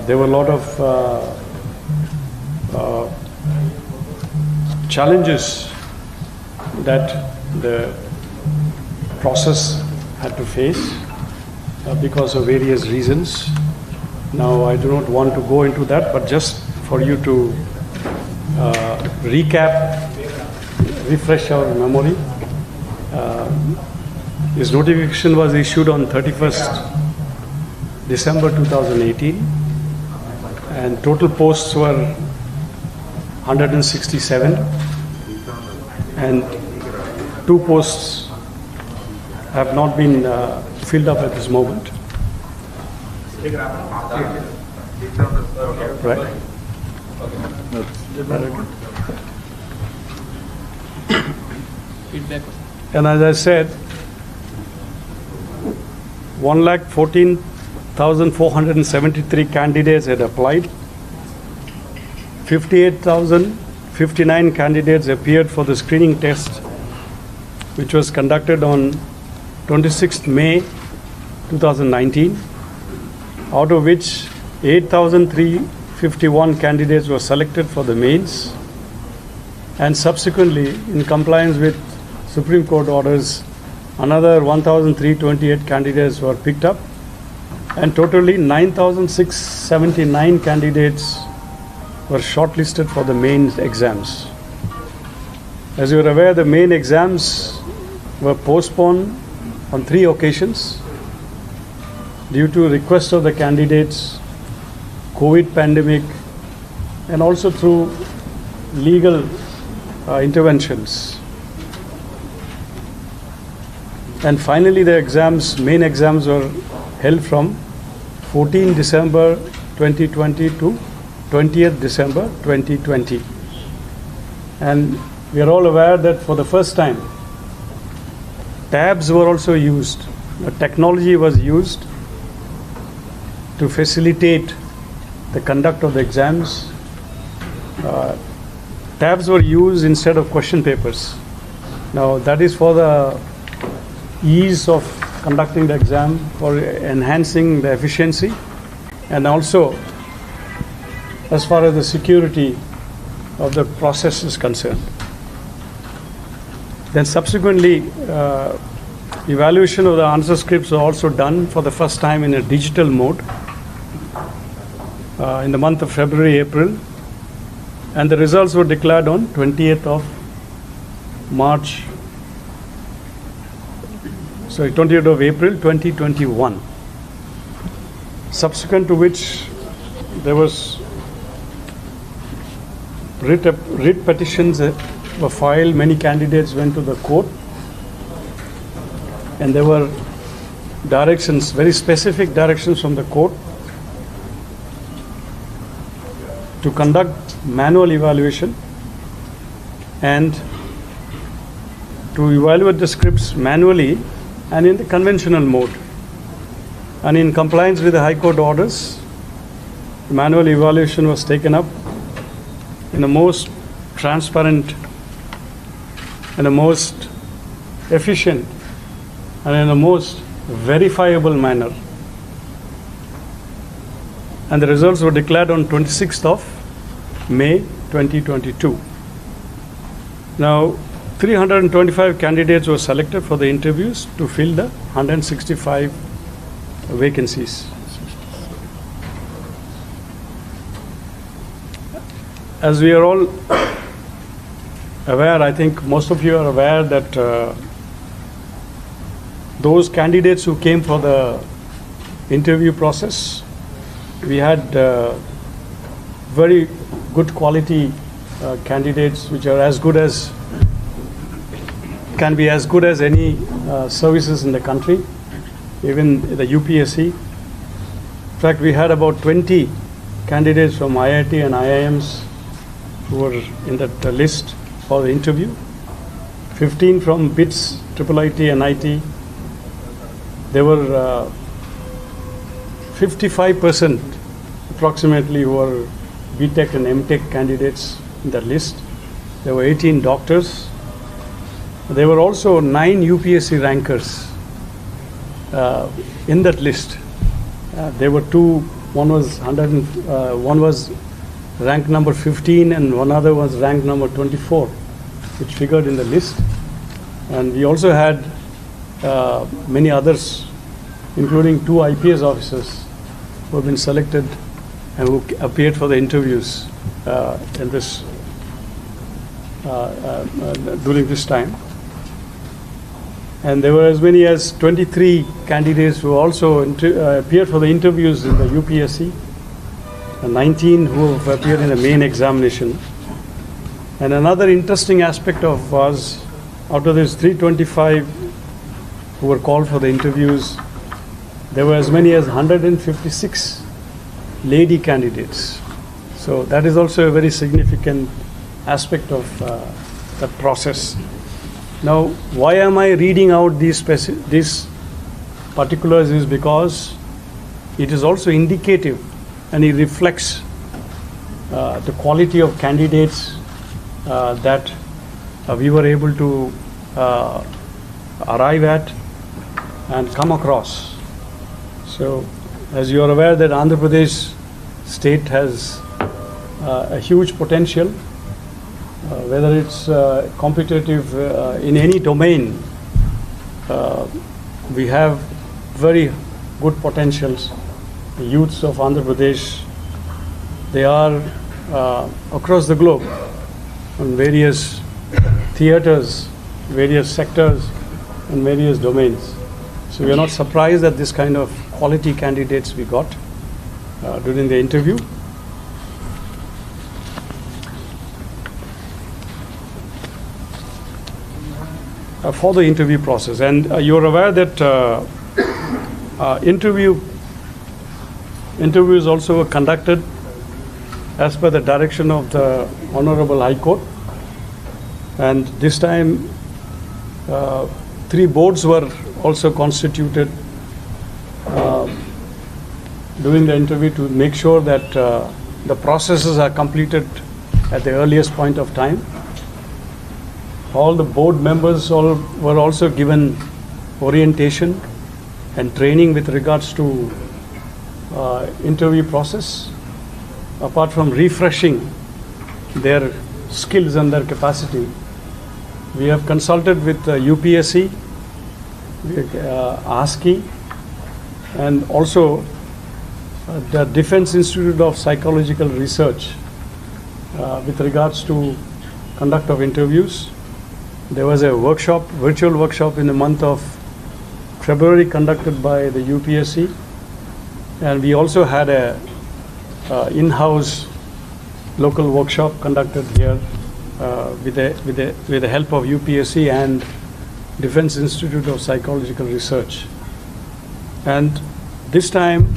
there were a lot of challenges that the process had to face because of various reasons. Now, I do not want to go into that, but just for you to recap, refresh our memory. This notification was issued on 31st December 2018, and total posts were 167, and 2 posts have not been filled up at this moment. Right? Feedback. And as I said, 1,14,473 candidates had applied. 58,059 candidates appeared for the screening test, which was conducted on 26th May 2019, out of which 8,351 candidates were selected for the mains, and subsequently, in compliance with Supreme Court orders, another 1,328 candidates were picked up, and totally 9,679 candidates were shortlisted for the main exams. As you are aware, the main exams were postponed on 3 occasions due to request of the candidates, COVID pandemic, and also through legal interventions. And finally, the main exams were held from 14 December 2020 to 20th December 2020. And we are all aware that for the first time, tabs were also used. Technology was used to facilitate the conduct of the exams. Tabs were used instead of question papers. Now, that is for the ease of conducting the exam, for enhancing the efficiency, and also as far as the security of the process is concerned. Then subsequently, evaluation of the answer scripts were also done for the first time in a digital mode in the month of February, April, and the results were declared on 20th of March. 20th of April 2021. Subsequent to which there was writ petitions were filed. Many candidates went to the court, and there were directions, very specific directions from the court to conduct manual evaluation and to evaluate the scripts manually and in the conventional mode. And in compliance with the High Court orders, the manual evaluation was taken up in the most transparent and the most efficient and in the most verifiable manner. And the results were declared on 26th of May 2022. Now, 325 candidates were selected for the interviews to fill the 165 vacancies. As we are all aware, I think most of you are aware that those candidates who came for the interview process, we had very good quality candidates which are as good as can be as good as any services in the country, even the UPSC. In fact, we had about 20 candidates from IIT and IIMs who were in that list for the interview. 15 from BITS, IIIT and IT. There were 55% approximately who were BTech and MTech candidates in that list. There were 18 doctors. There were also 9 UPSC rankers in that list. There were 2 One was one was rank number 15 and one other was rank number 24, which figured in the list. And we also had many others, including 2 IPS officers who have been selected and who appeared for the interviews in this during this time. And there were as many as 23 candidates who also appeared for the interviews in the UPSC, and 19 who have appeared in the main examination. And another interesting aspect of was, out of these 325 who were called for the interviews, there were as many as 156 lady candidates. So that is also a very significant aspect of that process. Now, why am I reading out these particulars is because it is also indicative and it reflects the quality of candidates that we were able to arrive at and come across. So, as you are aware that Andhra Pradesh state has a huge potential, whether it's competitive in any domain. We have very good potentials. The youths of Andhra Pradesh, they are across the globe on various theaters, various sectors, and various domains. So we are not surprised at this kind of quality candidates we got during the interview. For the interview process, and you're aware that interviews also were conducted as per the direction of the Honorable High Court, and this time 3 boards were also constituted during the interview to make sure that the processes are completed at the earliest point of time. All the board members were also given orientation and training with regards to interview process. Apart from refreshing their skills and their capacity, we have consulted with UPSC, ASCII, and also the Defense Institute of Psychological Research with regards to conduct of interviews. There was a workshop, virtual workshop in the month of February conducted by the UPSC, and we also had a in-house local workshop conducted here with the help of UPSC and Defense Institute of Psychological Research. And this time,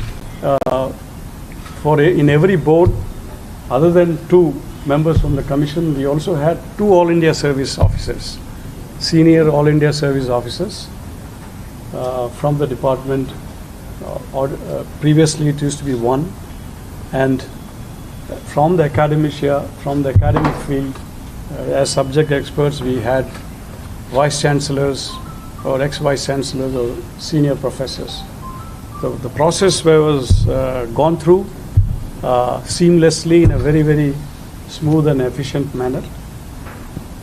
in every board, other than 2 members from the commission, we also had 2 All India Service officers, senior All India Service officers from the department. Previously it used to be 1, and from the academic field, as subject experts, we had vice chancellors or ex-vice chancellors or senior professors. So the process was gone through seamlessly in a very, very smooth and efficient manner.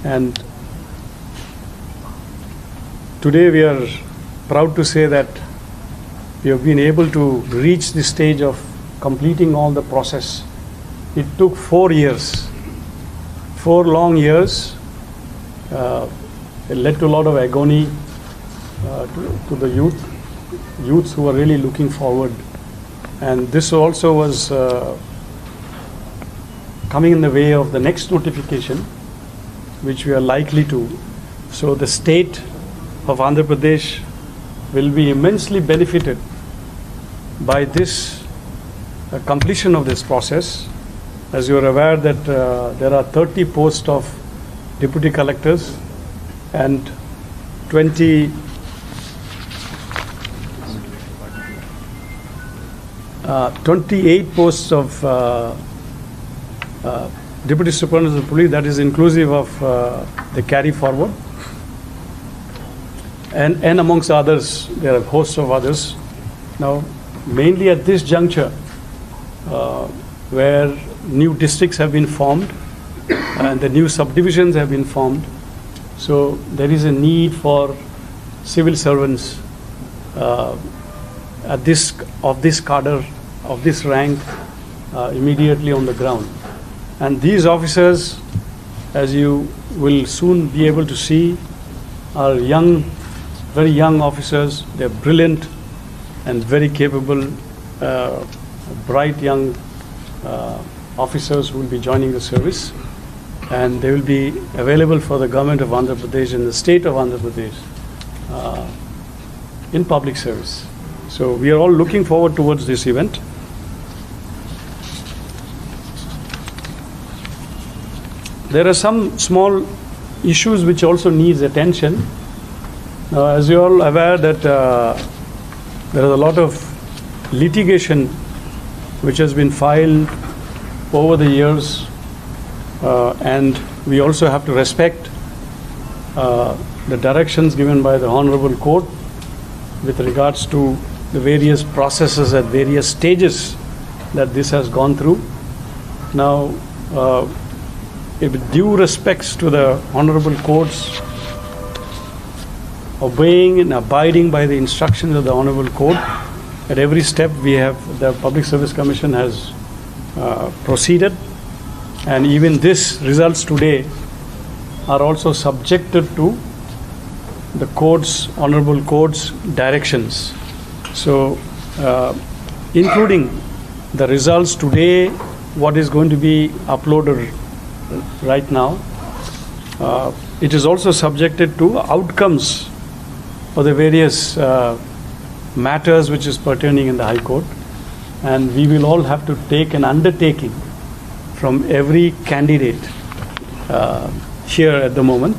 And today we are proud to say that we have been able to reach the stage of completing all the process. It took 4 years, 4 long years. It led to a lot of agony to the youths who were really looking forward. And this also was coming in the way of the next notification, which we are likely to. So the state of Andhra Pradesh will be immensely benefited by this completion of this process. As you are aware that there are 30 posts of deputy collectors and 28 posts of deputy superintendents of police, that is inclusive of the carry forward. And amongst others, there are hosts of others. Now, mainly at this juncture, where new districts have been formed and the new subdivisions have been formed. So there is a need for civil servants of this cadre, of this rank, immediately on the ground. And these officers, as you will soon be able to see, are young, very young officers. They're brilliant and very capable, bright young officers who will be joining the service. And they will be available for the government of Andhra Pradesh and the state of Andhra Pradesh in public service. So we are all looking forward towards this event. There are some small issues which also needs attention. Now, as you are all aware that there is a lot of litigation which has been filed over the years, and we also have to respect the directions given by the Honorable Court with regards to the various processes at various stages that this has gone through. Now, with due respects to the Honorable Court's obeying and abiding by the instructions of the Honorable Court, at every step the Public Service Commission has proceeded, and even this results today are also subjected to the Honorable Court's directions. So, including the results today, what is going to be uploaded right now, it is also subjected to outcomes for the various matters which is pertaining in the High Court, and we will all have to take an undertaking from every candidate here at the moment.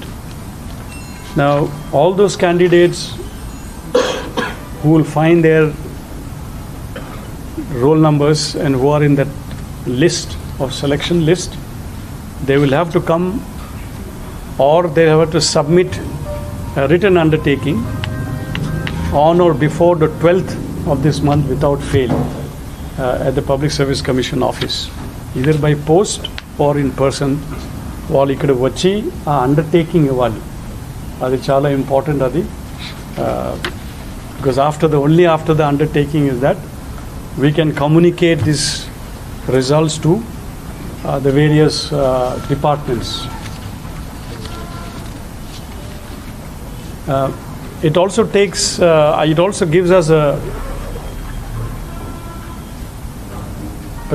Now, all those candidates who will find their roll numbers and who are in that list of selection list, they will have to come, or they have to submit a written undertaking on or before the 12th of this month without fail at the Public Service Commission office, either by post or in person. వాళ్ళు ఇక్కడ వచ్చి ఆ undertaking ఇవ్వాలి. అది చాలా important అది. Because only after the undertaking is that we can communicate these results to the various departments. It also gives us a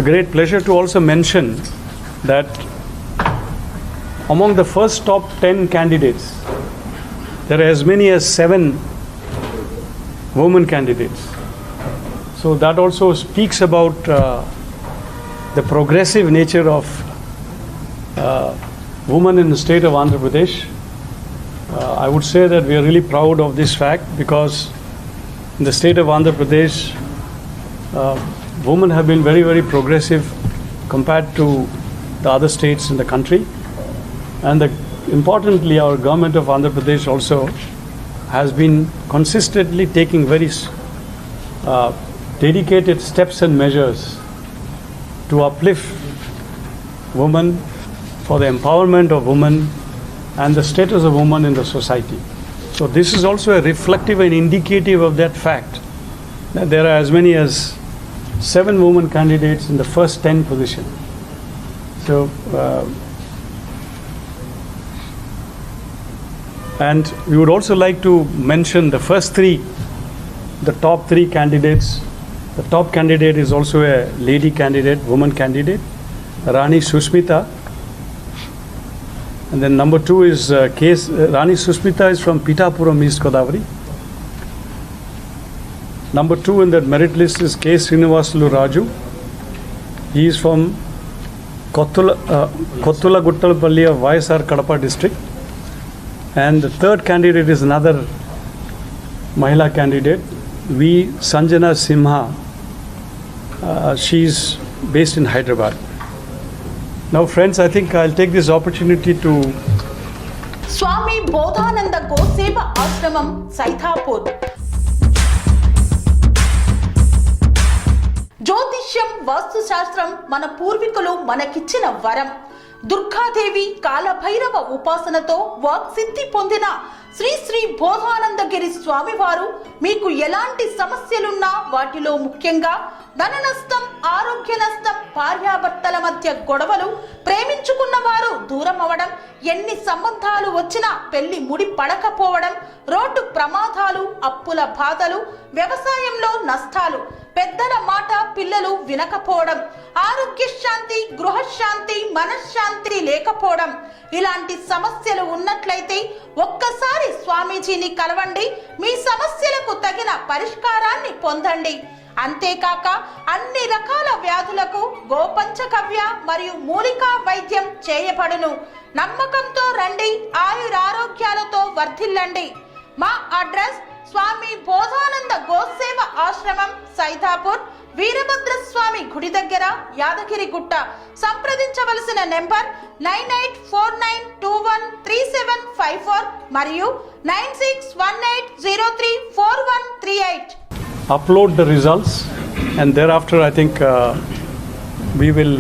great pleasure to also mention that among the first top 10 candidates, there are as many as 7 women candidates. So that also speaks about the progressive nature of women in the state of Andhra Pradesh. I would say that we are really proud of this fact, because in the state of Andhra Pradesh, women have been very, very progressive compared to the other states in the country. And importantly, our government of Andhra Pradesh also has been consistently taking very dedicated steps and measures to uplift women, for the empowerment of women and the status of women in the society. So this is also a reflective and indicative of that fact, that there are as many as 7 women candidates in the first 10 position. So, and we would also like to mention the first 3, the top 3 candidates. The top candidate is also a lady candidate, woman candidate, Rani Susmita. And then number 2 is Rani Susmita is from Pitapuram, East Godavari. Number 2 in that merit list is K. Srinivasulu Raju. He is from Kottula Guttalpalli of YSR Kadapa district. And the third candidate is another Mahila candidate, V. Sanjana Simha. She is based in Hyderabad. Now friends, I think I'll take this opportunity to Swami Bodhananda Goseva Ashramam, Saithapur. జ్యోతిష జ్యోతిష్యం వాస్తు శాస్త్రం మన పూర్వీకులు మనకిచ్చిన వరం. దుర్గాదేవి కాలభైరవ ఉపాసనతో వాక్సిద్ధి పొందిన శ్రీ శ్రీ బోధానందగిరి స్వామివారు మీకు ఎలాంటి సమస్యలున్నా, వాటిలో ముఖ్యంగా ధన నష్టం, ఆరోగ్య నష్టం, భార్యాభర్తల మధ్య గొడవలు, ప్రేమించుకున్న వారు దూరం అవడం, ఎన్ని సంబంధాలు వచ్చినా పెళ్లి ముడి పడకపోవడం, రోడ్డు ప్రమాదాలు, అప్పుల బాధలు, వ్యవసాయంలో నష్టాలు, పెద్దల మాట పిల్లలు వినకపోవడం, ఆరోగ్య శాంతి, గృహశాంతి, మనశ్శాంతి లేకపోవడం, ఇలాంటి సమస్యలు ఉన్నట్లయితే ఒక్కసారి స్వామీజీని కలవండి. మీ సమస్యలకు తగిన పరిష్కారాన్ని పొందండి. అంతేకాక అన్ని రకాల వ్యాధులకు గోపంచకవ్య మరియు మూలికా వైద్యం చేయబడును. నమ్మకంతో రండి, ఆయురారోగ్యాలతో వర్ధిల్లండి. మా అడ్రస్ స్వామి బోధానంద గోసేవ ఆశ్రమం, సైదాపూర్, వీరభద్రస్వామి గుడి దగ్గర, యాదగిరిగుట్ట. సంప్రదించవలసిన నెంబర్ 9849213754 మరియు 9618034138. Upload the results, and thereafter I think we will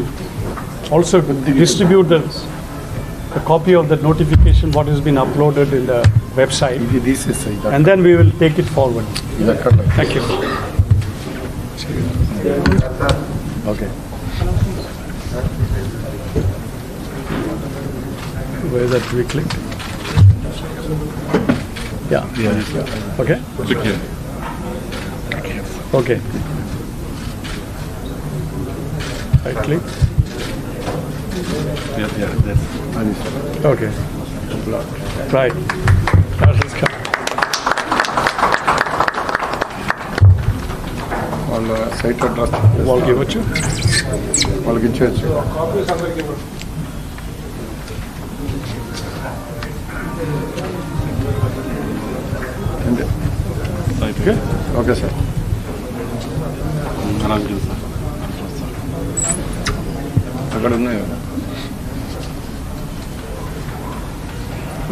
also distribute a copy of the notification what has been uploaded in the website, and then we will take it forward. Thank you. Okay. Where is that we click? Yeah. Okay. Click here. Okay. I click. Yeah, that's. Okay. Right. Let's come. వాళ్ళ site address వాళ్ళకి ఇవ్వచ్చు, వాళ్ళకి ఇచ్చేయచ్చు. Okay sir. అక్కడ ఉన్నాయి.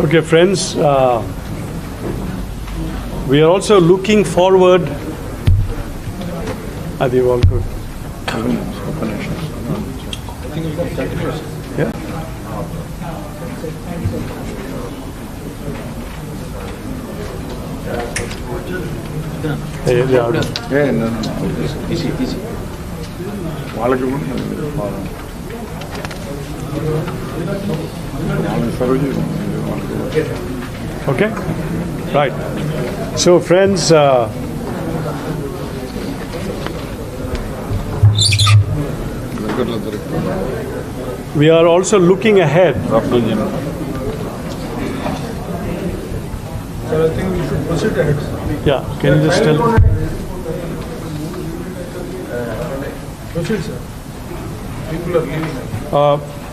Okay, friends, we are also looking forward. Are they all good? Yeah. Hey, yeah. వాళ్ళకి Okay, right. So, friends, we are also looking ahead. Sir, I think we should proceed ahead. Yeah, can you just tell? Proceed, sir. People are leaving.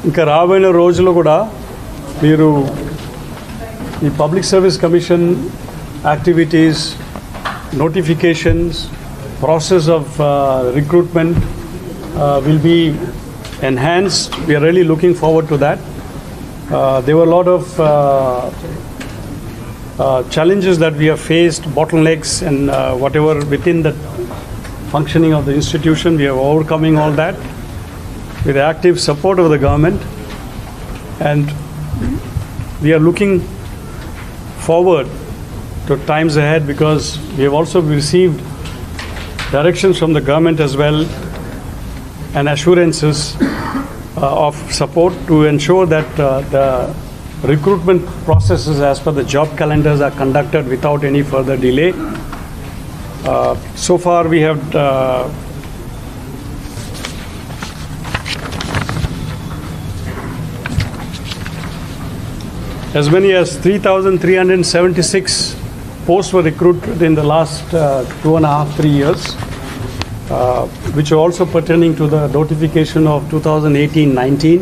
ఇంకా రాబోయే రోజుల్లో కూడా మీరు ఈ public service commission activities, notifications, process of recruitment will be enhanced. We are really looking forward to that. There were a lot of challenges that we have faced, bottlenecks and whatever within the functioning of the institution. We are overcoming all that with the active support of the government, and we are looking forward to times ahead because we have also received directions from the government as well and assurances of support to ensure that the recruitment processes as per the job calendars are conducted without any further delay. So far we have as many as 3,376 posts were recruited in the last 2.5-3 years, which are also pertaining to the notification of 2018-19.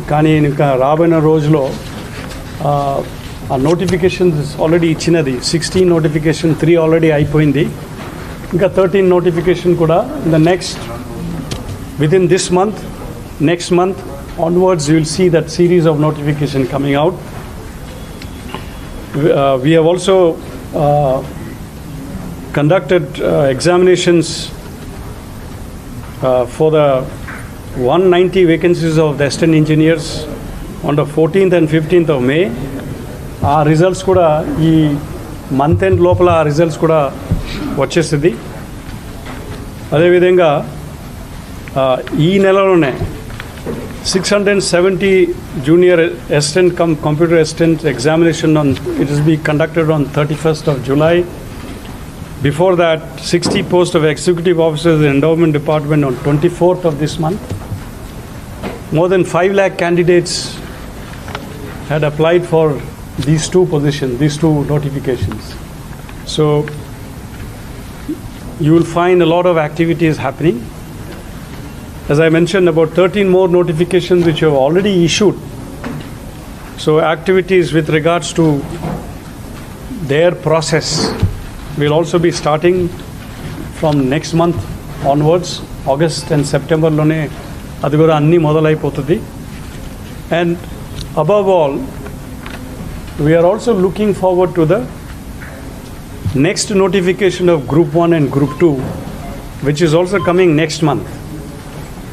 కానీ ఇంకా రాబోయే రోజులో ఆ notifications already ఇచ్చినది 16 notification, 3 already అయిపోయింది. ఇంకా 13 notification కూడా within this month, next month onwards you will see that series of notification coming out. We have also conducted examinations for the 190 vacancies of the assistant engineers on the 14th and 15th of May. Our results kuda ee month end lopala results kuda vachesidi. Ade vidhanga ee nelalone 670 junior assistant computer assistant examination it is be conducted on 31st of July. Before that, 60 posts of executive officers in the endowment department on 24th of this month. More than 5 lakh candidates had applied for these two positions, these two notifications. So you will find a lot of activities happening. As I mentioned, about 13 more notifications which have already issued. So activities with regards to their process will also be starting from next month onwards. August and September lone adi kuda anni modalaipotadi. And above all, we are also looking forward to the next notification of Group 1 and Group 2, which is also coming next month.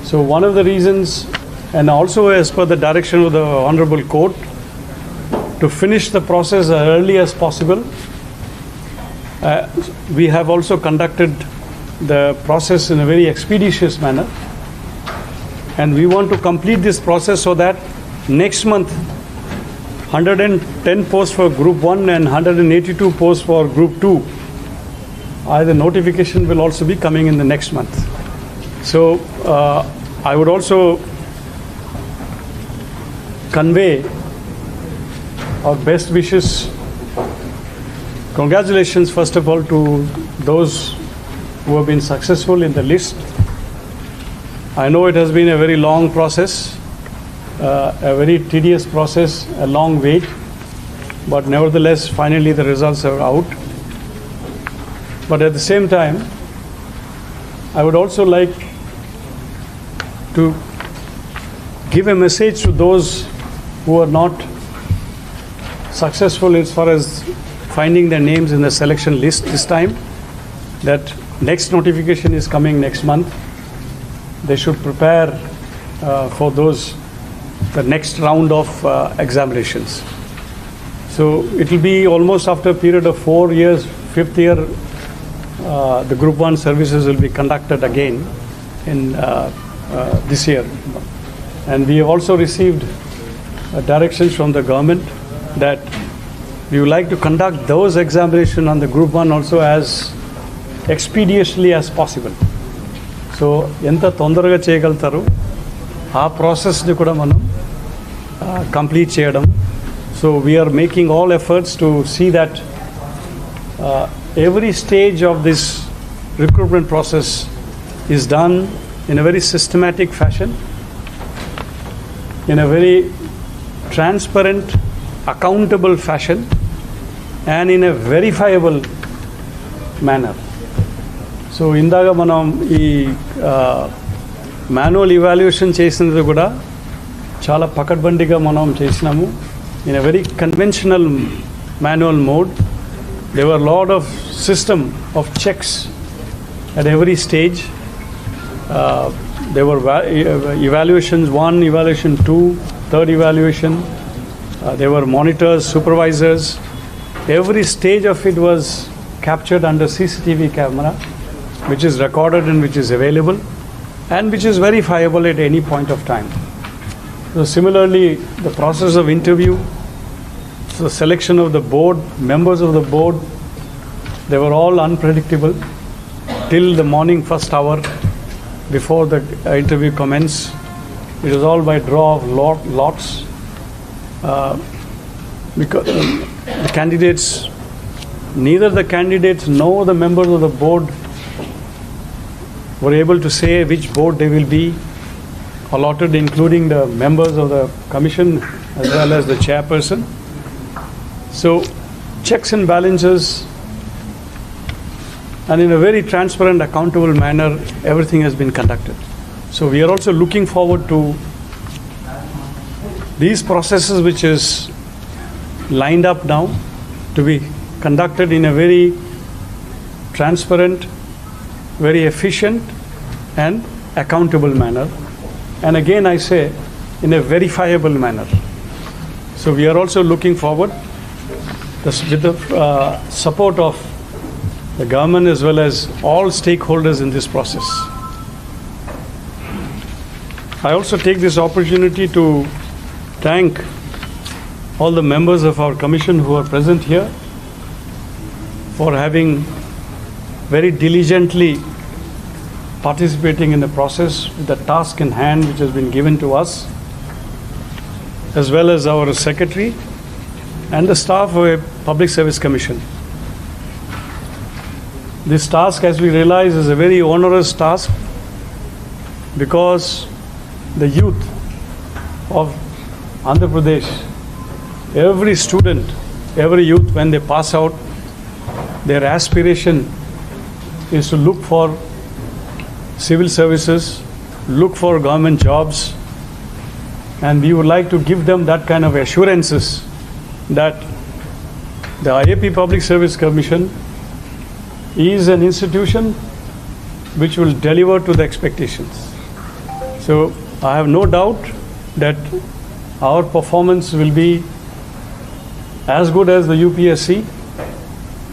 So one of the reasons, and also as per the direction of the Honorable Court, to finish the process as early as possible, we have also conducted the process in a very expeditious manner. And we want to complete this process so that next month, 110 posts for Group 1 and 182 posts for Group 2, the notification will also be coming in the next month. So I would also convey our best wishes. Congratulations, first of all, to those who have been successful in the list. I know it has been a very long process, a very tedious process, a long wait, but nevertheless, finally the results are out. But at the same time, I would also like to give a message to those who are not successful as far as finding their names in the selection list this time, that next notification is coming next month. They should prepare for the next round of examinations. So it will be almost after a period of 4 years, 5th year, the Group 1 services will be conducted again in this year. And we have also received directions from the government that we would like to conduct those examinations on the Group 1 also as expeditiously as possible. So enta tondaraga cheyagaltaru aa process ni kuda manam complete cheyadam. So we are making all efforts to see that every stage of this recruitment process is done in a very systematic fashion, in a very transparent, accountable fashion, and in a verifiable manner. So indaga manam ee manual evaluation chesinadu kuda chala pakadbandiga manam chesinamu in a very conventional manual mode. There were a lot of system of checks at every stage. There were evaluations 1, evaluation 2, third evaluation. There were monitors, supervisors. Every stage of it was captured under CCTV camera, which is recorded and which is available and which is verifiable at any point of time. So similarly, the process of interview, the selection of the board, members of the board, they were all unpredictable till the morning first hour before the interview commenced. It was all by draw of lots. Because the candidates, neither the candidates nor the members of the board were able to say which board they will be allotted, including the members of the commission as well as the chairperson. So checks and balances, and in a very transparent, accountable manner, everything has been conducted. So we are also looking forward to these processes which is lined up now to be conducted in a very transparent, very efficient and accountable manner, and again I say, in a verifiable manner. So we are also looking forward with the support of the government as well as all stakeholders in this process. I also take this opportunity to thank all the members of our commission who are present here for having very diligently participating in the process with the task in hand which has been given to us, as well as our secretary and the staff of a Public Service Commission. This task, as we realize, is a very onerous task because the youth of Andhra Pradesh, every student, every youth, when they pass out, their aspiration is to look for civil services, look for government jobs, and we would like to give them that kind of assurances that the IAP Public Service Commission is an institution which will deliver to the expectations. So I have no doubt that our performance will be as good as the UPSC,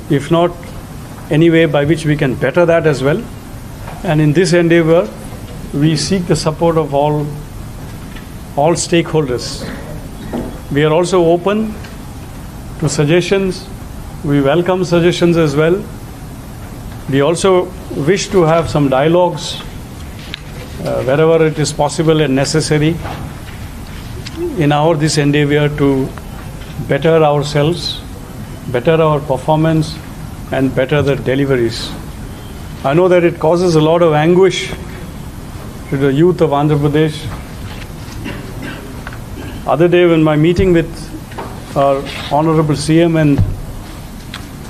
if not any way by which we can better that as well. And in this endeavor, we seek the support of all stakeholders. We are also open to suggestions. We welcome suggestions as well. We also wish to have some dialogues wherever it is possible and necessary in this endeavor to better ourselves, better our performance, and better the deliveries. I know that it causes a lot of anguish to the youth of Andhra Pradesh. Other day when my meeting with our Honorable CM and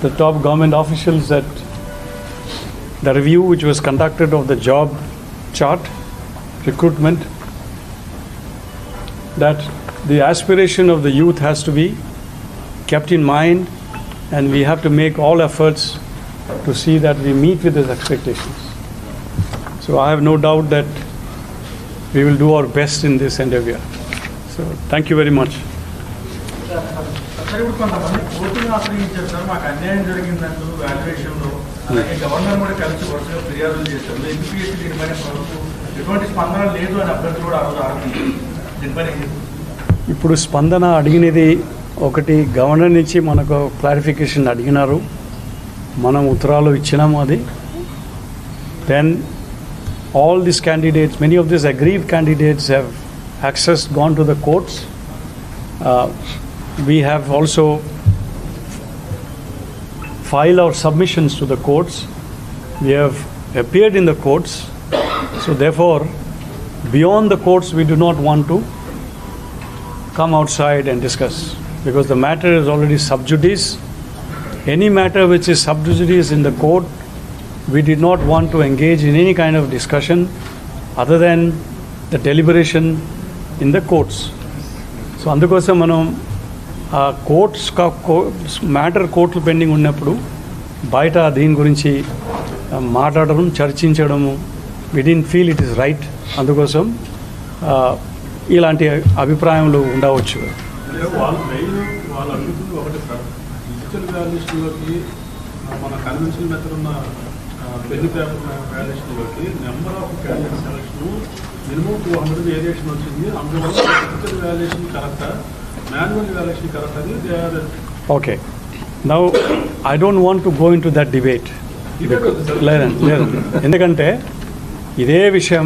the top government officials at the review which was conducted of the job chart, recruitment, that the aspiration of the youth has to be kept in mind, and we have to make all efforts to see that we meet with these expectations. So I have no doubt that we will do our best in this endeavor. So thank you very much. Sir ఇప్పుడు కొంతమంది కోర్టును ఆశ్రయించారు sir, మాకు అన్యాయం జరిగిందంటూ వాల్యుయేషన్లో, అలాగే governor కూడా కలిసి వరుసగా ఫిర్యాదులు చేశారు. ఎంపీఎస్సీ దీనిపైన ఎటువంటి స్పందన లేదు అని అభ్యర్థులు కూడా ఆరోజు దీనిపైన ఇప్పుడు స్పందన అడిగినది ఒకటి, గవర్నర్ నుంచి మనకు క్లారిఫికేషన్ అడిగినారు, మనం ఉత్తరాలు ఇచ్చినాము అది. Then all these candidates, many of these aggrieved candidates have gone to the courts. We have also filed our submissions to the courts. We have appeared in the courts. So therefore, beyond the courts, we do not want to come outside and discuss, because the matter is already sub judice. Any matter which is sub judice in the court, we did not want to engage in any kind of discussion other than the deliberation in the courts. So అందుకోసం మనం ఆ matter కోర్టులు pending ఉన్నప్పుడు బయట దీని గురించి మాట్లాడడం, చర్చించడము, we didn't feel it is right. అందుకోసం ఇలాంటి అభిప్రాయాలు ఉండవచ్చు. వాళ్ళు అడుగుతుంది ఒకటి సార్, డిజిటల్ వాల్యుయేషన్లోకి మన కన్వెన్షన్ మెథడ్ ఉన్న పెళ్లి పేపర్ వాల్యుయేషన్లోకి number of candidate selection minimum 200 variation వచ్చింది. అందువల్ల డిజిటల్ వాల్యుయేషన్ కరెక్టా, మాన్యువల్ వాల్యుయేషన్ కరెక్ట్ అని they are. Okay, now I don't want to go into that debate. లేదండి, ఎందుకంటే ఇదే విషయం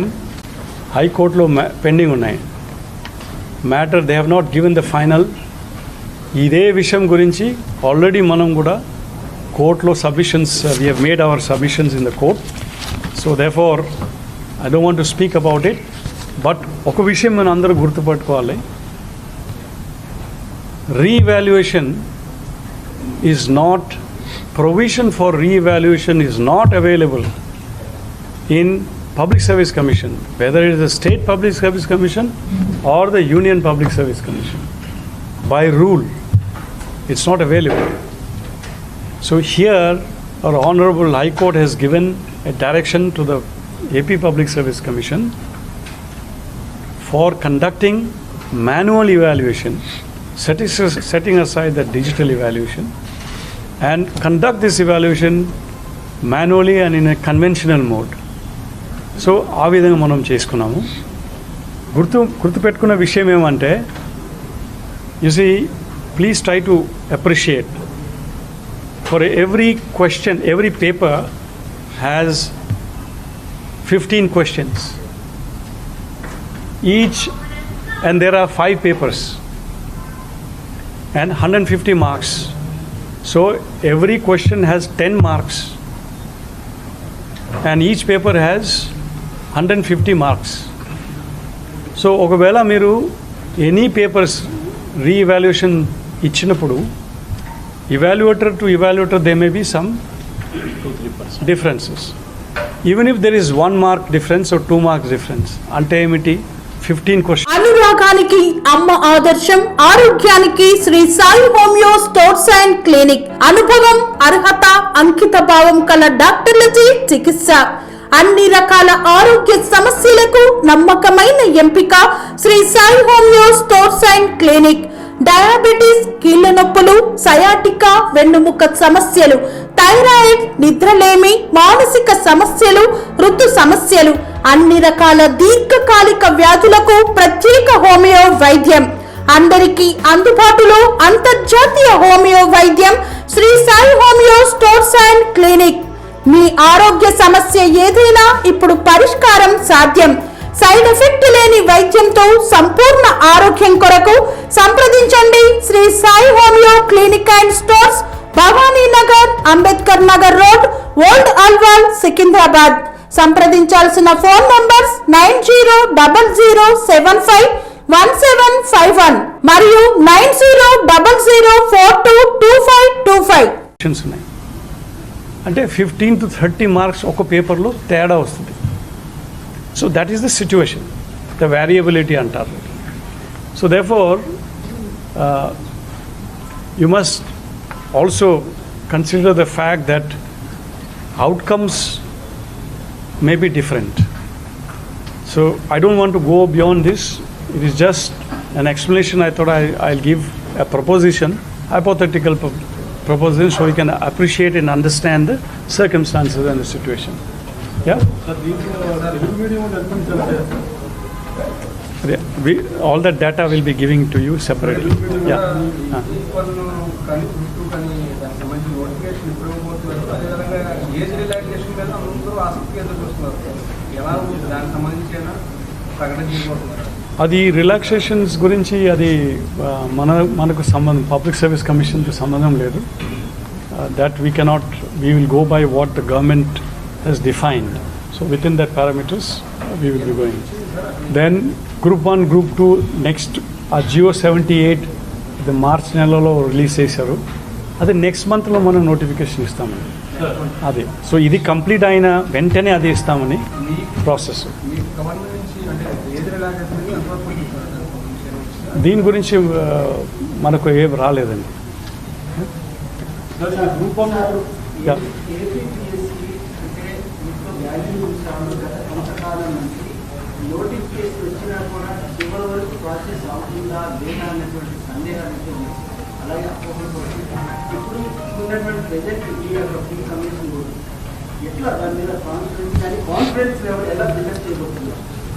హైకోర్టులో పెండింగ్ ఉన్నాయి matter. They have not given the final. ఇదే విషయం గురించి ఆల్రెడీ మనం కూడా కోర్టులో submissions, we have made our submissions in the court. So therefore I don't want to speak about it. But ఒక విషయం మనం అందరూ గుర్తుపెట్టుకోవాలి, re-evaluation is not, provision for re-evaluation is not available in Public Service Commission, whether it is the State Public Service Commission or the Union Public Service Commission. By rule, it's not available. So here, our Honorable High Court has given a direction to the AP Public Service Commission for conducting manual evaluation, setting aside the digital evaluation, and conduct this evaluation manually and in a conventional mode. So ఆ విధంగా మనం చేసుకున్నాము. గుర్తుపెట్టుకున్న విషయం ఏమంటే, you see, please try to appreciate, for every question, every paper has 15 questions each, and there are 5 papers and 150 marks. So every question has 10 marks and each paper has 150 marks. So ఒకవేళ మీరు any papers re-evaluation ఇచ్చినప్పుడు evaluator to evaluator there may be some 2-3% differences. Even if there is 1 mark difference or 2 marks difference, అంటే ఏమిటి, 15 questions. అనురాగానికి అమ్మ ఆదర్శం, ఆరోగ్యానికి Shri Sai homeo stores and clinic. అనుభవం, అర్హత, అంకిత భావం కల డాక్టర్లచే చికిత్స. అన్ని రకాల ఆరోగ్య సమస్యలకు నమ్మకమైన ఎంపిక Shri Sai homeo stores and clinic. Diabetes, కీళ్ల నొప్పులు, సయాటికా, వెన్నుముక సమస్యలు, థైరాయిడ్, నిద్రలేమి, మానసిక సమస్యలు, ఋతు సమస్యలు, అన్ని రకాల దీర్ఘకాలిక వ్యాధులకు ప్రత్యేక హోమియో వైద్యం. అందరికీ అందుబాటులో అంతర్జాతీయ హోమియో వైద్యం Shri Sai homeo stores and clinic. మీ ఆరోగ్య సమస్య ఏదైనా ఇప్పుడు పరిష్కారం సాధ్యం. సైడ్ ఎఫెక్ట్ లేని వైద్యంతో సంపూర్ణ ఆరోగ్యం కొరకు సంప్రదించండి Shri Sai homeo clinic and stores, Bhavani Nagar, Ambedkar Nagar road, old Alwal, Secunderabad. సంప్రదించాల్సిన ఫోన్ నంబర్స్ 9000751751 మరియు 9000422525. ఉన్నాయి అంటే 15 to 30 మార్క్స్ ఒక పేపర్లో తేడా వస్తుంది. So that is the situation, the variability అంటారు. So therefore you must also consider the fact that outcomes may be different. So I don't want to go beyond this. It is just an explanation. I thought I'll give a proposition, hypothetical proposition, so you can appreciate and understand the circumstances and the situation. Yeah? All that data will be giving to you separately. Yeah. అది relaxations గురించి అది మనకు సంబంధం, public service కమిషన్తో సంబంధం లేదు. That we cannot, we will go by what the government has defined. So within that parameters we will be going. Then group 1, group 2 next ఆ జియో 78 ఇది మార్చ్ నెలలో రిలీజ్ చేశారు. అది నెక్స్ట్ మంత్లో మనం నోటిఫికేషన్ ఇస్తామని అదే. సో ఇది కంప్లీట్ అయిన వెంటనే అది ఇస్తామని ప్రాసెస్. దీని గురించి మనకు ఏం రాలేదండి.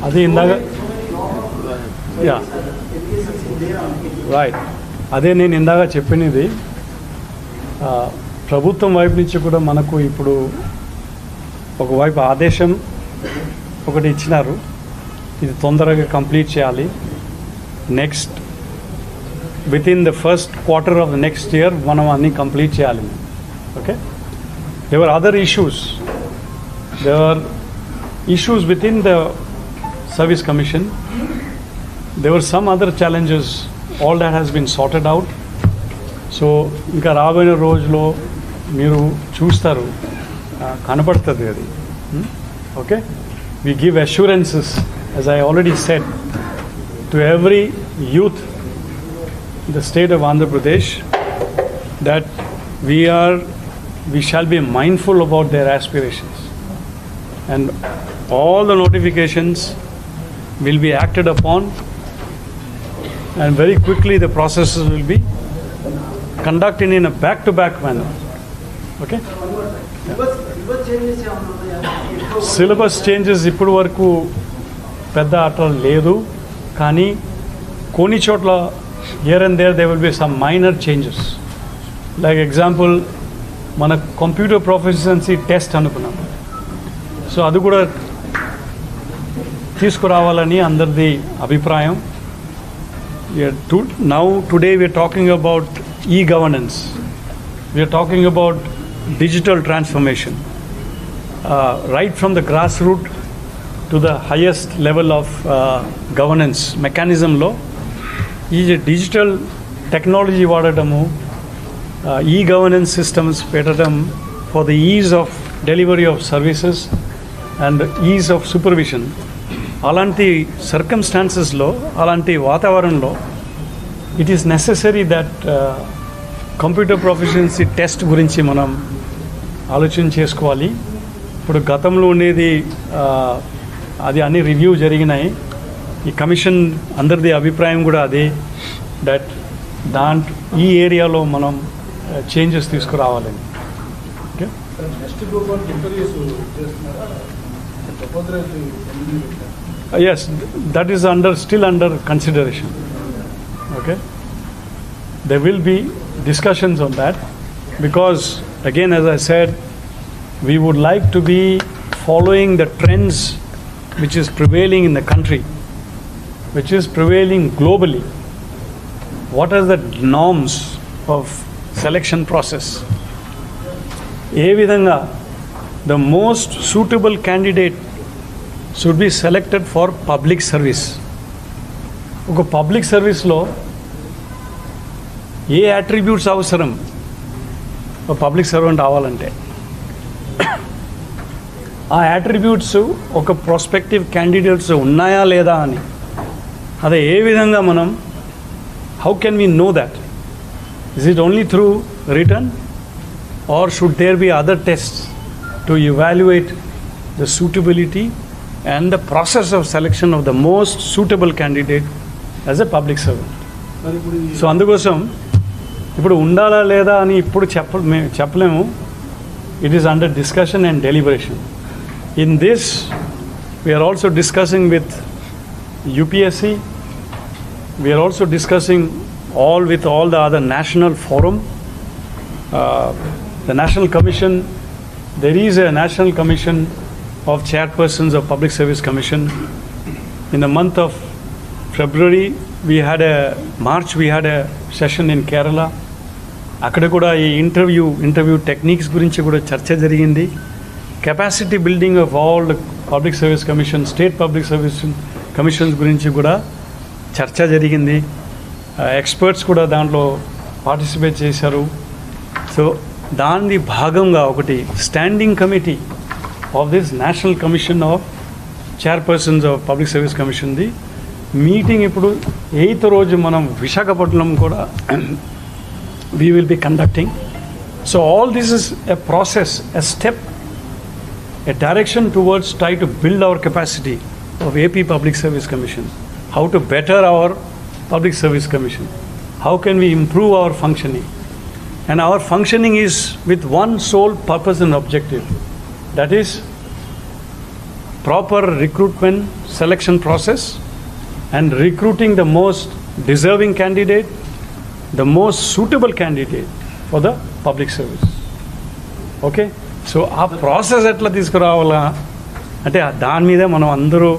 అది ఇందాక రైట్, అదే నేను ఇందాక చెప్పినది. ప్రభుత్వం వైపు నుంచి కూడా మనకు ఇప్పుడు ఒకవైపు ఆదేశం ఒకటి ఇచ్చినారు, ఇది తొందరగా కంప్లీట్ చేయాలి. Next with in the first quarter of the next year మనం అన్నీ కంప్లీట్ చేయాలి. Okay, there were other issues. There were issues within the service commission. There were some other challenges. All that has been sorted out. So ఇంకా రాబోయే రోజులో మీరు చూస్తారు, కనపడుతుంది అది. Okay, we give assurances, as I already said, to every youth in the state of Andhra Pradesh that we shall be mindful about their aspirations, and all the notifications will be acted upon, and very quickly the processes will be conducted in a back-to-back manner. Okay? Syllabus changes ఇప్పటి వరకు పెద్ద అట్లా లేదు, కానీ కొన్ని చోట్ల here and there will be some minor changes. Like example, మన computer proficiency test అనుకున్నాం. సో అది కూడా తీసుకురావాలని అందరిది అభిప్రాయం. Now today we are talking about e-governance. We are talking about digital transformation. Right from the grassroots to the highest level of governance mechanism lo is a digital technology vaadadamu, e-governance systems petadam for the ease of delivery of services and ease of supervision. అలాంటి సర్కమ్స్టాన్సెస్లో, అలాంటి వాతావరణంలో it is necessary that computer proficiency test గురించి మనం ఆలోచన చేసుకోవాలి. ఇప్పుడు గతంలో ఉండేది అది అన్ని రివ్యూ జరిగినాయి. ఈ కమిషన్ అందరిది అభిప్రాయం కూడా అదే, దట్ ఈ ఏరియాలో మనం చేంజెస్ తీసుకురావాలని. Okay, yes, that is still under consideration. Okay, there will be discussions on that, because again, as I said, we would like to be following the trends which is prevailing in the country, which is prevailing globally. What are the norms of selection process? ఏ విధంగా the most suitable candidate should be selected for public service. ఒక public సర్వీస్లో ఏ attributes అవసరం ఒక public servant అవ్వాలంటే, ఆ attributes ఒక prospective candidates ఉన్నాయా లేదా అని, అదే ఏ విధంగా మనం, how can we know that? Is it only through return, or should there be other tests to evaluate the suitability and the process of selection of the most suitable candidate as a public servant? So అందుకోసం ఇప్పుడు ఉండాలా లేదా అని ఇప్పుడు చెప్పలేము. It is under discussion and deliberation. In this we are also discussing with UPSC. We are also discussing with all the other national forum, the national commission. There is a national commission of chairpersons of Public Service Commission. In the month of February, March we had a session in Kerala. అక్కడ కూడా ఈ interview techniques గురించి కూడా చర్చ జరిగింది. Capacity building of all public service commission, state public service commissions గురించి కూడా చర్చ జరిగింది. ఎక్స్పర్ట్స్ కూడా దాంట్లో పార్టిసిపేట్ చేశారు. సో దాని భాగంగా ఒకటి standing committee of this national commission of chairpersons of public service కమిషన్ది మీటింగ్ ఇప్పుడు 8th రోజు మనం విశాఖపట్నం కూడా we will be conducting. So all this is a process, a step, a direction towards try to build our capacity of AP Public Service Commission, how to better our Public Service Commission, how can we improve our functioning. And our functioning is with one sole purpose and objective, that is proper recruitment selection process and recruiting the most deserving candidate, the most suitable candidate for the public service. Okay, so ఆ process ఎట్లా తీసుకురావాలా అంటే దాని మీద మనం అందరూ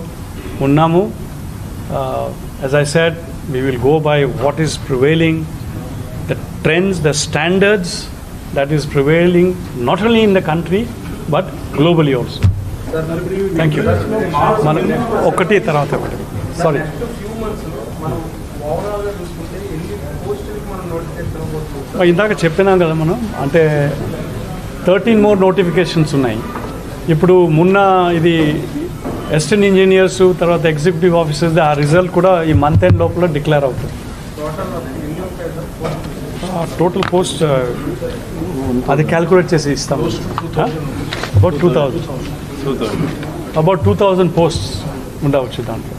ఉన్నాము. As I said, we will go by what is prevailing, the trends, the standards that is prevailing not only in the country but globally also. Thank you. మనం ఒకటి తర్వాత ఒకటి. Sorry. ఇందాక చెప్పినాం కదా మనం, అంటే 13 more నోటిఫికేషన్స్ ఉన్నాయి. ఇప్పుడు మొన్న ఇది అసిస్టెంట్ ఇంజనీర్స్ తర్వాత ఎగ్జిక్యూటివ్ ఆఫీసర్స్ ఆ రిజల్ట్ కూడా ఈ మంత్ ఎండ్ లోపల డిక్లేర్ అవుతుంది. టోటల్ పోస్ట్ అది క్యాల్కులేట్ చేసి ఇస్తాము. అబౌట్ 2000. about 2,000 పోస్ట్స్ ఉండవచ్చు దాంట్లో.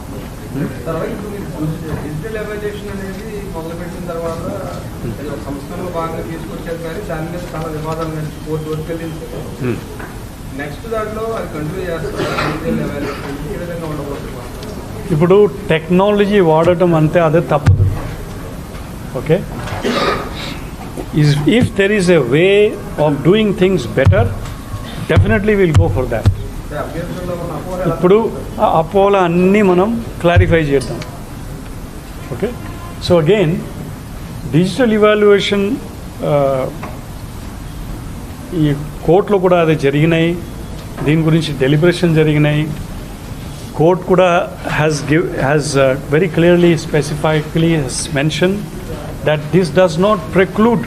డిజిటల్ ఎవాల్యుయేషన్ అనేది మొదలుపెట్టిన తర్వాత సంస్థలో భాగంగా తీసుకొచ్చారు, కానీ దాని మీద చాలా వివాదాలు నడిచి కోర్టు వరకు వెళ్ళింది. నెక్స్ట్ దాంట్లో అది కంటిన్యూ చేస్తారు. డిజిటల్ ఎవాల్యుయేషన్ ఏ విధంగా ఉండబోతుంది? ఇప్పుడు టెక్నాలజీ వాడటం అంటే అదే తప్పదు. Okay, if there is a way of doing things better, definitely will go for that. ఇప్పుడు ఆ అపోలో అన్నీ మనం క్లారిఫై చేద్దాం. Okay, so again digital evaluation ఈ కోర్టులో కూడా అది జరిగినాయి, దీని గురించి డెలిబరేషన్ జరిగినాయి. కోర్ట్ కూడా has very clearly specifically has mentioned that this does not preclude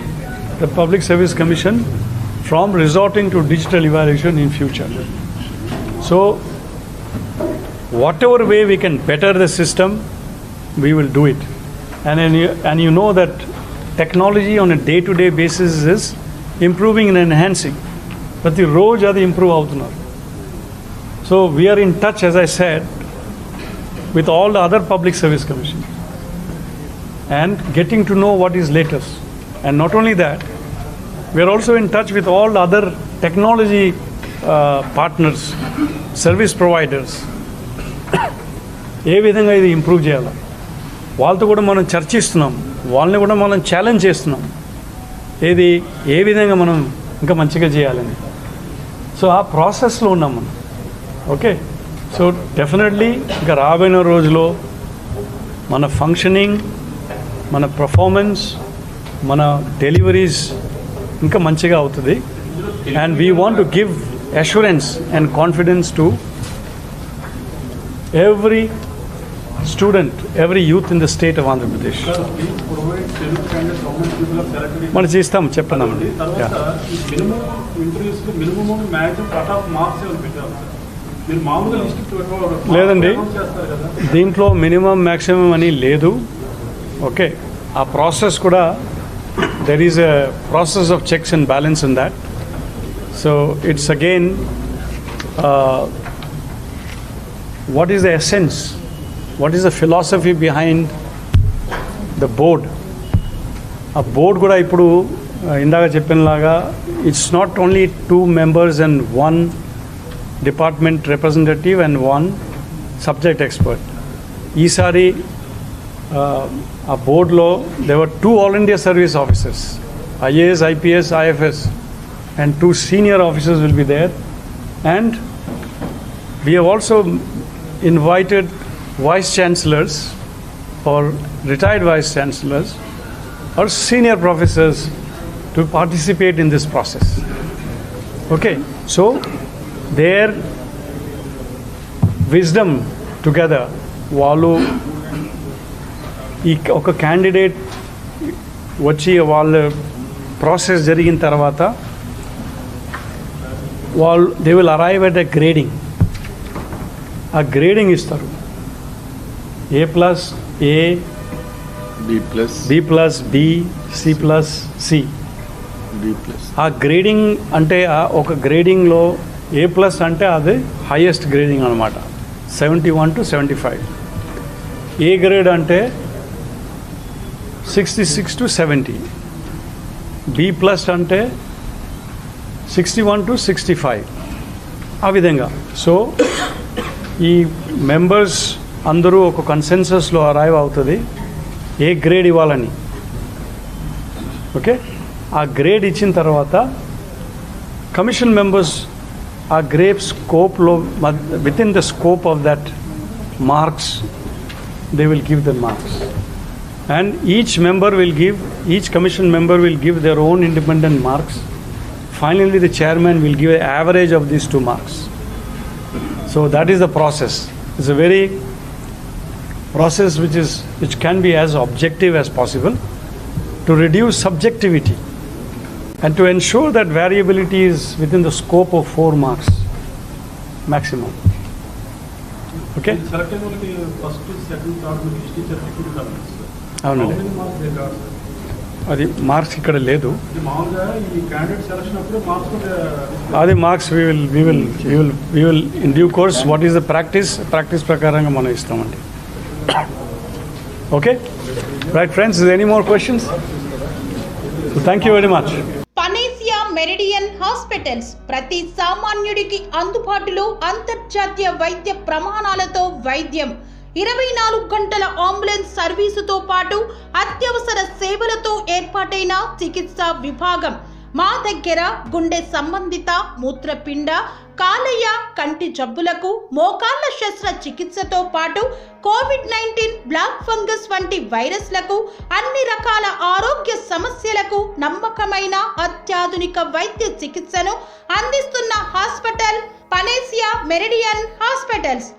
the Public Service Commission from resorting to digital evaluation in future. So whatever way we can better the system, we will do it. And you know that technology on a day-to-day basis is improving and enhancing. Prati roj adi improve avutunnaru. So we are in touch, as I said, with all the other Public Service Commission and getting to know what is latest. And not only that, we are also in touch with all the other technology partners, service providers. ఏ విధంగా ఇది improve చేయాలి వాళ్ళతో కూడా మనం చర్చిస్తున్నాం, వాళ్ళని కూడా మనం challenge చేస్తున్నాం, ఏది ఏ విధంగా మనం ఇంకా మంచిగా చేయాలని. సో ఆ ప్రాసెస్లో ఉన్నాం మనం. ఓకే, సో డెఫినెట్లీ ఇంకా రాబోయే రోజులో మన ఫంక్షనింగ్, మన పర్ఫార్మెన్స్, మన డెలివరీస్ ఇంకా మంచిగా అవుతుంది. And we want to give assurance and confidence to every student, every youth in the state of Andhra Pradesh. మనం చేస్తాం, చెప్పండి. లేదండి, దీంట్లో మినిమం మ్యాక్సిమం అని లేదు. ఓకే, ఆ ప్రాసెస్ కూడా there is a process of checks and balance in that. So it's again what is the essence, what is the philosophy behind the board. ఆ బోర్డ్ కూడా ఇప్పుడు ఇందాక చెప్పినలాగా it's not only 2 members and 1 department representative and 1 subject expert. ఈసారి ఆ బోర్డులో there are 2 all India service officers, IAS, IPS, IFS, and 2 senior officers will be there. And we have also invited vice chancellors or retired vice chancellors or senior professors to participate in this process. Okay, so their wisdom together, వాళ్ళు ఈ ఒక candidate వచ్చి వాళ్ళ process జరిగిన తర్వాత వాళ్ళు they will arrive at a grading. ఆ grading ఇస్తారు, A+, A, B+, B, C+, C. ఆ గ్రేడింగ్ అంటే ఒక గ్రేడింగ్లో A+ అంటే అది హైయెస్ట్ గ్రేడింగ్ అనమాట, 71 to 75. ఏ గ్రేడ్ అంటే 66 to 70. B+ అంటే 61 to 65. ఆ విధంగా. సో ఈ మెంబర్స్ అందరూ ఒక కన్సెన్సస్లో అరైవ్ అవుతుంది ఏ గ్రేడ్ ఇవ్వాలని. ఓకే, ఆ గ్రేడ్ ఇచ్చిన తర్వాత కమిషన్ మెంబర్స్ ఆ గ్రేడ్ స్కోప్లో within the scope of that marks they will give the marks, and each commission member will give their own independent marks. Finally the chairman will give an average of these 2 marks. So that is the process. It's a very process which can be as objective as possible to reduce subjectivity and to ensure that variability is within the scope of 4 marks maximum. Okay, first, second, third అవునండి. అది marks ఇక్కడ లేదు. ఇది మామూలుగా ఈ candidate selection అప్పుడు marks అది marks we will in due course what is the practice ప్రకారంగా మనం ఇస్తామండి. Okay right friends, any more questions? Thank you very much. Panacea meridian hospitals ప్రతి సామాన్యుడికి అందుబాటులో అంతర్జాతీయ వైద్య ప్రమాణాలతో వైద్యం, 24 గంటల అంబులెన్స్ సర్వీసుతో పాటు అత్యవసర సేవలతో ఏర్పాటైన చికిత్సా విభాగం. మా దగ్గర గుండె సంబంధిత, మూత్రపిండ, కాలేయ, కంటి జబ్బులకు, మోకాళ్ల శస్త్రచికిత్సతో పాటు కోవిడ్-19, బ్లాక్ ఫంగస్ వంటి వైరస్లకు, అన్ని రకాల ఆరోగ్య సమస్యలకు నమ్మకమైన అత్యాధునిక వైద్య చికిత్సను అందిస్తున్న హాస్పిటల్ పనేసియా మెరిడియన్ హాస్పిటల్స్.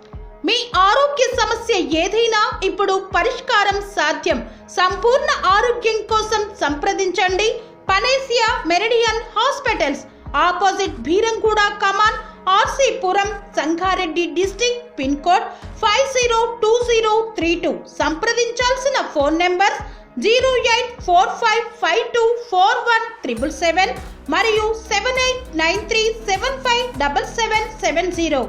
మీ ఆరోగ్య సమస్య ఏదైనా ఇప్పుడు పరిష్కారం సాధ్యం. సంపూర్ణ ఆరోగ్యం కోసం సంప్రదించండి panacea meridian hospitals, opposite Beeramguda Kaman, RCPuram, Sangareddy district, pin code 502032. సంప్రదించాల్సిన ఫోన్ నెంబర్ 0845524177 మరియు 7893757770.